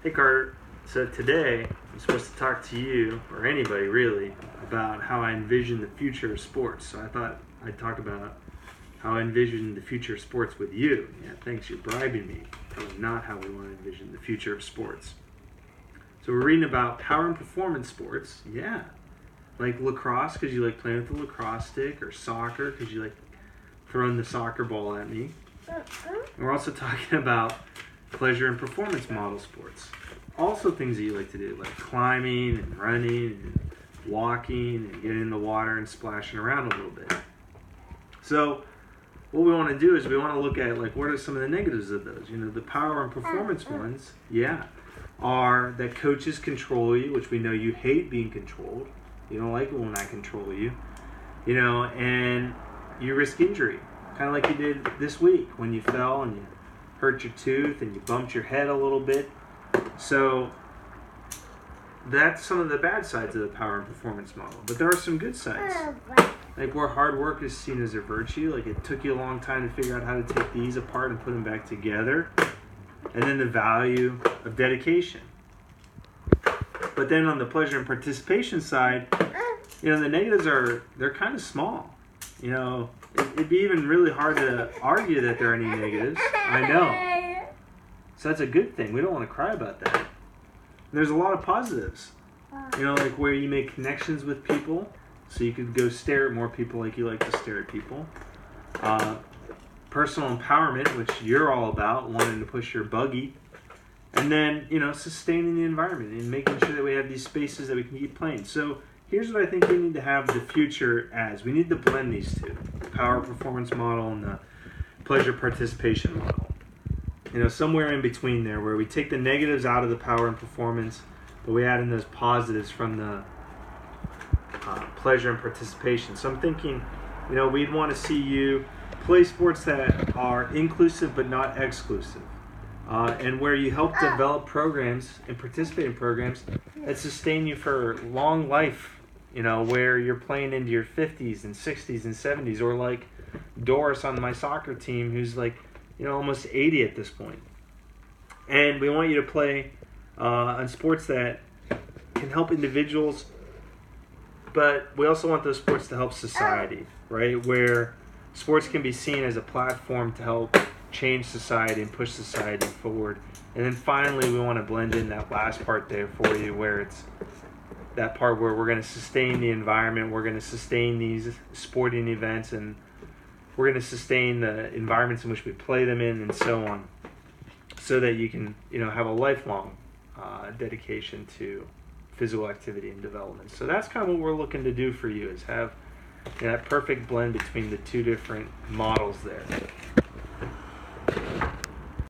Hey Carter, so today I'm supposed to talk to you, or anybody really, about how I envision the future of sports. So I thought I'd talk about how I envision the future of sports with you. Yeah, thanks, you're bribing me. Probably not how we want to envision the future of sports. So we're reading about power and performance sports. Yeah, like lacrosse because you like playing with the lacrosse stick, or soccer because you like throwing the soccer ball at me. And we're also talking about pleasure and performance model sports. Also things that you like to do, like climbing and running and walking and getting in the water and splashing around a little bit. So what we want to do is we want to look at, like, what are some of the negatives of those? You know, the power and performance ones, are that coaches control you, which we know you hate being controlled. You don't like it when I control you. You know, and you risk injury, kind of like you did this week when you fell and you hurt your tooth and you bumped your head a little bit. So that's some of the bad sides of the power and performance model. But there are some good sides. Like where hard work is seen as a virtue. Like it took you a long time to figure out how to take these apart and put them back together. And then the value of dedication. But then on the pleasure and participation side, you know, the negatives they're kind of small. You know, it'd be even really hard to argue that there are any negatives. I know. So that's a good thing. We don't want to cry about that. There's a lot of positives. You know, like where you make connections with people. So you could go stare at more people like you like to stare at people. Personal empowerment, which you're all about, wanting to push your buggy. And then, you know, sustaining the environment and making sure that we have these spaces that we can keep playing. So here's what I think we need to have the future as. We need to blend these two. The power performance model and the pleasure participation model. You know, somewhere in between there where we take the negatives out of the power and performance, but we add in those positives from the pleasure and participation. So I'm thinking, you know, we'd want to see you play sports that are inclusive but not exclusive. And where you help develop programs and participate in programs that sustain you for long life, you know, where you're playing into your 50s and 60s and 70s, or like Doris on my soccer team who's like, you know, almost 80 at this point. And we want you to play on sports that can help individuals, but we also want those sports to help society, right? Where sports can be seen as a platform to help change society and push society forward. And then finally, we want to blend in that last part there for you, where it's that part where we're going to sustain the environment, we're going to sustain these sporting events, and we're going to sustain the environments in which we play them in, and so on, so that you can, you know, have a lifelong dedication to physical activity and development. So that's kind of what we're looking to do for you, is have, you know, that perfect blend between the two different models there.